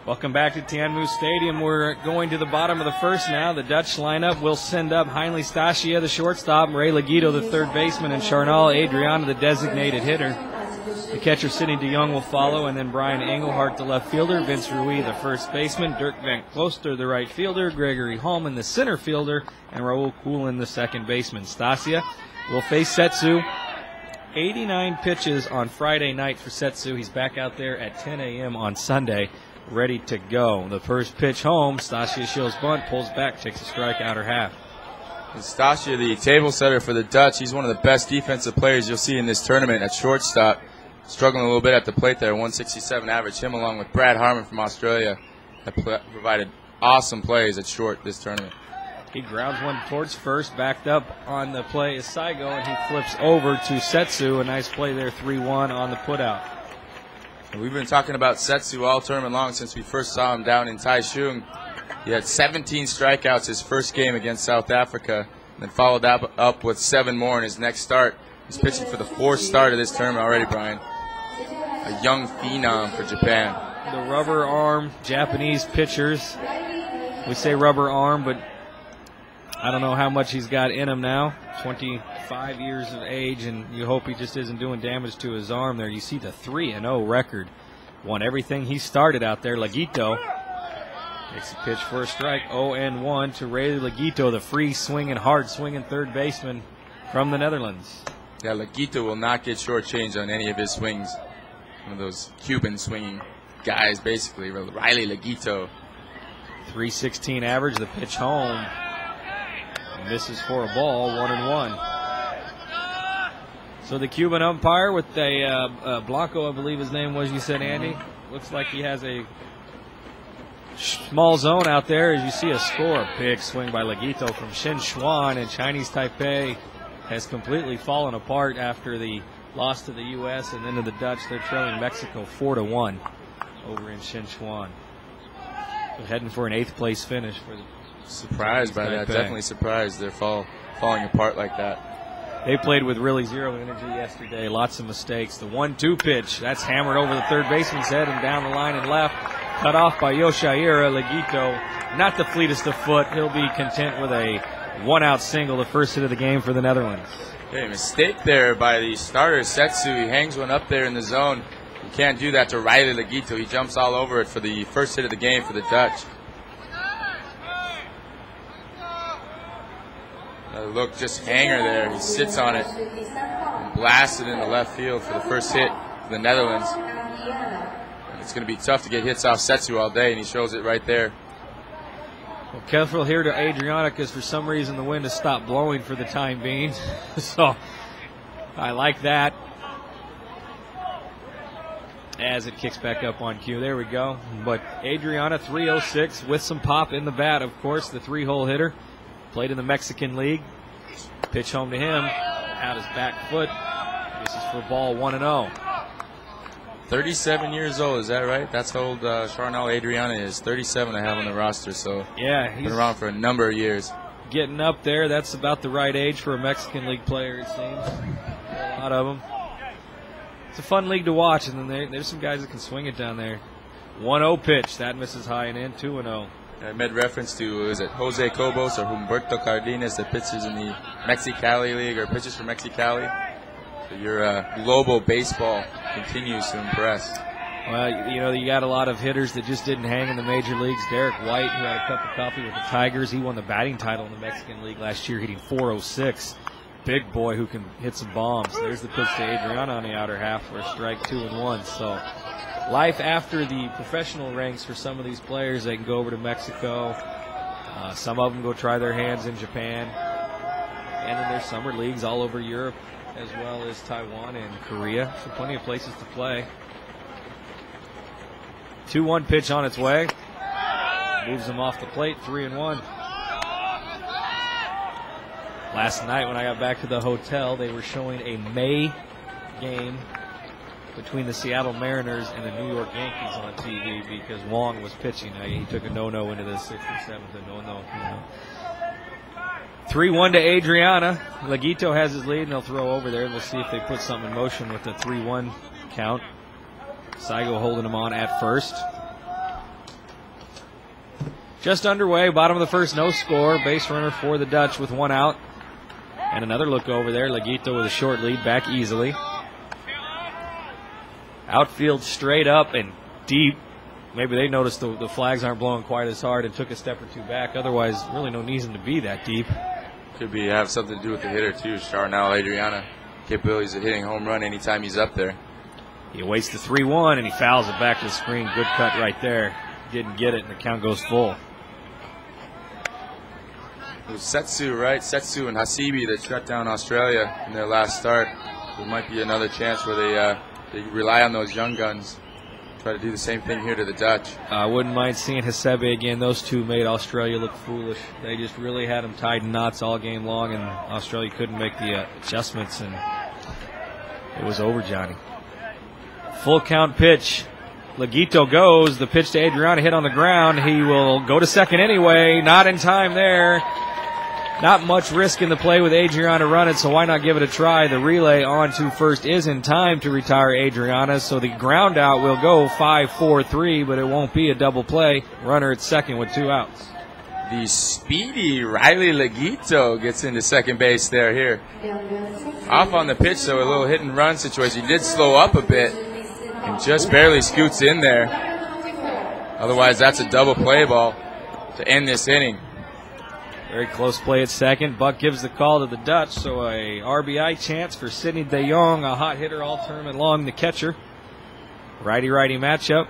Welcome back to Tianmu Stadium. We're going to the bottom of the first now. The Dutch lineup will send up Heinle Stasia, the shortstop, Ray Laguito, the third baseman, and Charnal Adriana, the designated hitter. The catcher, Sidney de Jong, will follow, and then Brian Engelhart, the left fielder, Vince Rui, the first baseman, Dirk Van Klooster, the right fielder, Gregory Holman, the center fielder, and Raul Kulin, the second baseman. Stasia will face Setsu. 89 pitches on Friday night for Setsu. He's back out there at 10 a.m. on Sunday, ready to go. The first pitch home, Stasia shows bunt, pulls back, takes a strike, outer half. Stasia, the table setter for the Dutch, he's one of the best defensive players you'll see in this tournament at shortstop. Struggling a little bit at the plate there, 167 average. Him along with Brad Harmon from Australia have provided awesome plays at short this tournament. He grounds one towards first, backed up on the play is Saigo, and he flips over to Setsu. A nice play there, 3-1 on the putout. We've been talking about Setsu all tournament long since we first saw him down in Taichung. He had 17 strikeouts his first game against South Africa, and then followed up with 7 more in his next start. He's pitching for the 4th start of this tournament already, Brian. A young phenom for Japan. The rubber arm Japanese pitchers. We say rubber arm, but I don't know how much he's got in him now. 25 years of age, and you hope he just isn't doing damage to his arm there. You see the 3-0 record. Won everything he started out there. Laguito takes a pitch for a strike. 0-1 to Ray Laguito, the free swinging, hard swinging third baseman from the Netherlands. Yeah, Laguito will not get shortchanged on any of his swings. One of those Cuban swinging guys, basically. Riley Laguito. 316 average, the pitch home. Misses for a ball, 1-1. So the Cuban umpire with a Blanco, I believe his name was, you said, Andy. Looks like he has a small zone out there as you see a score. A big swing by Laguito from Sichuan, and Chinese Taipei has completely fallen apart after the loss to the U.S. and then to the Dutch. They're trailing Mexico 4-1 over in Sichuan. So heading for an 8th place finish for the Surprised by that. Definitely surprised they're falling apart like that. They played with really zero energy yesterday. Lots of mistakes. The 1-2 pitch, that's hammered over the third baseman's head and down the line and left. Cut off by Yoshaira. Laguito, not the fleetest of foot. He'll be content with a 1-out single, the first hit of the game for the Netherlands. Okay, mistake there by the starter, Setsu. He hangs one up there in the zone. You can't do that to Riley Laguito. He jumps all over it for the first hit of the game for the Dutch. Look, just hanger there. He sits on it and blasts it into left field for the first hit for the Netherlands. And it's going to be tough to get hits off Setsu all day, and he shows it right there. Well, careful here to Adriana, because for some reason the wind has stopped blowing for the time being. So I like that. As it kicks back up on cue. There we go. But Adriana, 306 with some pop in the bat, of course, the 3-hole hitter. Played in the Mexican League. Pitch home to him. Out his back foot. This is for ball 1-0. 37 years old, is that right? That's how old Charnal Adriana is. 37 I have on the roster, so yeah, he's been around for a number of years. Getting up there. That's about the right age for a Mexican League player, it seems. A lot of them. It's a fun league to watch, and then there's some guys that can swing it down there. 1-0 pitch. That misses high and in. 2-0. I made reference to, is it Jose Cobos or Humberto Cardenas that pitches in the Mexicali League or pitches for Mexicali? So your global baseball continues to impress. Well, you know, you got a lot of hitters that just didn't hang in the major leagues. Derek White, who had a cup of coffee with the Tigers, he won the batting title in the Mexican League last year, hitting .406. Big boy who can hit some bombs. There's the pitch to Adriana on the outer half for a strike, 2-1. So life after the professional ranks for some of these players. They can go over to Mexico. Some of them go try their hands in Japan. And then there's summer leagues all over Europe, as well as Taiwan and Korea. So plenty of places to play. 2-1 pitch on its way. Moves them off the plate, 3-1. Last night when I got back to the hotel, they were showing a May game between the Seattle Mariners and the New York Yankees on TV because Wong was pitching. He took a no-no into the 6th or 7th, no-no. 3-1 to Adriana. Laguito has his lead, and they'll throw over there. We'll see if they put something in motion with the 3-1 count. Saigo holding him on at first. just underway. Bottom of the first, no score. Base runner for the Dutch with 1 out. And another look over there. Laguito with a short lead, back easily. Outfield straight up and deep. Maybe they noticed the flags aren't blowing quite as hard and took a step or two back. Otherwise, really no reason to be that deep. Could be have something to do with the hitter, too. Charnel Adriana. Capabilities of hitting home run anytime he's up there. He awaits the 3-1, and he fouls it back to the screen. Good cut right there. Didn't get it, and the count goes full. It was Setsu, right? Setsu and Hasibi that shut down Australia in their last start. There might be another chance where they rely on those young guns. Try to do the same thing here to the Dutch. I wouldn't mind seeing Hasebe again. Those two made Australia look foolish. They just really had them tied in knots all game long, and Australia couldn't make the adjustments, and it was over, Johnny. Full count pitch. Laguito goes. The pitch to Adriana hit on the ground. He will go to second anyway. Not in time there. Not much risk in the play with Adriana running, so why not give it a try? The relay on to first is in time to retire Adriana, so the ground out will go 5-4-3, but it won't be a double play. Runner at second with 2 outs. The speedy Riley Laguito gets into second base here. Off on the pitch, so a little hit and run situation. He did slow up a bit and just barely scoots in there. Otherwise, that's a double play ball to end this inning. Very close play at second. Buck gives the call to the Dutch, so a RBI chance for Sidney De Jong, a hot hitter all tournament long, the catcher. Righty-righty matchup.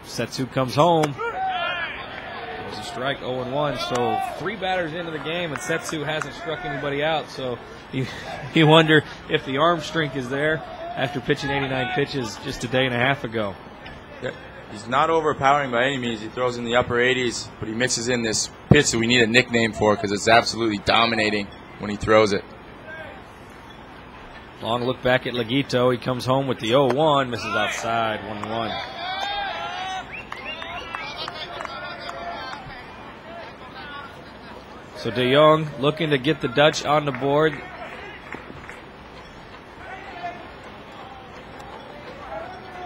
Setsu comes home. There's a strike, 0-1, so 3 batters into the game, and Setsu hasn't struck anybody out, so you wonder if the arm strength is there after pitching 89 pitches just a day and a half ago. Yeah. He's not overpowering by any means. He throws in the upper 80s, but he mixes in this pitch that we need a nickname for because it's absolutely dominating when he throws it. Long look back at Laguito. He comes home with the 0-1, misses outside, 1-1. So De Jong looking to get the Dutch on the board.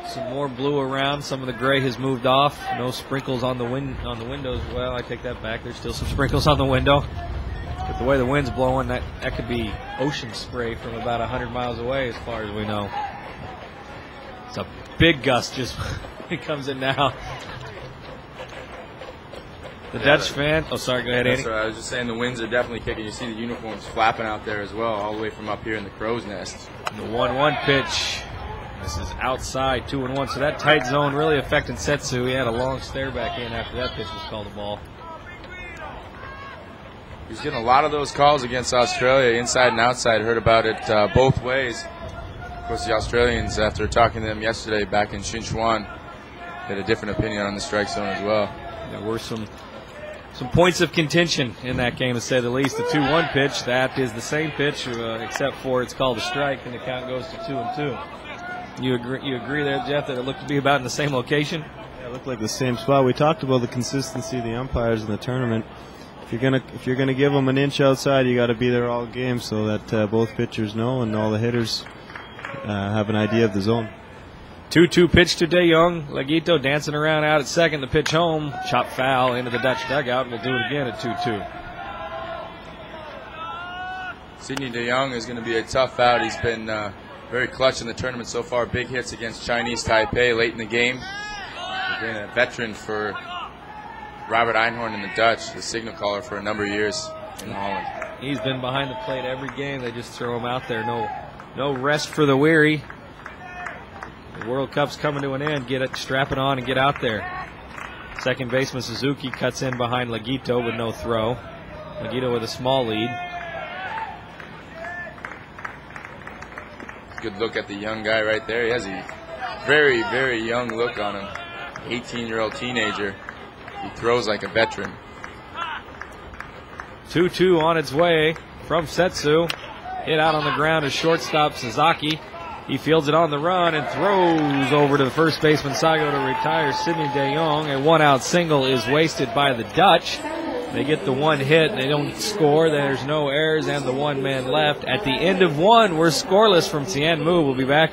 Some more blue around. Some of the gray has moved off. No sprinkles on the windows. Well, I take that back. There's still some sprinkles on the window. But the way the wind's blowing, that could be ocean spray from about 100 miles away as far as we know. It's a big gust just it comes in now. The Dutch fan. Oh, sorry. Go ahead, Andy. Right. I was just saying the winds are definitely kicking. You see the uniforms flapping out there as well, all the way from up here in the crow's nest. The 1-1 pitch. This is outside, 2-1. So that tight zone really affected Setsu. He had a long stare back in after that pitch was called a ball. He's getting a lot of those calls against Australia, inside and outside. Heard about it both ways. Of course, the Australians, after talking to them yesterday back in Sichuan, had a different opinion on the strike zone as well. There were some points of contention in that game, to say the least. The 2-1 pitch, that is the same pitch, except for it's called a strike, and the count goes to 2-2. You agree there, Jeff, that it looked to be about in the same location? Yeah, it looked like the same spot. We talked about the consistency of the umpires in the tournament. If you're gonna give them an inch outside, you got to be there all game so that both pitchers know and all the hitters have an idea of the zone. 2-2 pitch to De Jong. Laguito dancing around out at second. The pitch home. Chop foul into the Dutch dugout. We'll do it again at 2-2. Sidney De Jong is going to be a tough out. He's been very clutch in the tournament so far. Big hits against Chinese Taipei late in the game. He's been a veteran for Robert Einhorn and the Dutch, the signal caller for a number of years in Holland. He's been behind the plate every game. They just throw him out there. No rest for the weary. The World Cup's coming to an end. Strap it on and get out there. Second baseman Suzuki cuts in behind Laguito with no throw. Laguito with a small lead. Good look at the young guy right there. He has a very, very young look on him. 18-year-old teenager. He throws like a veteran. 2-2 on its way from Setsu. Hit out on the ground as shortstop Sasaki. He fields it on the run and throws over to the first baseman Sago to retire Sidney De Jong. A one-out single is wasted by the Dutch. They get the one hit. They don't score. There's no errors and the one man left. At the end of one, we're scoreless from Tianmu. We'll be back.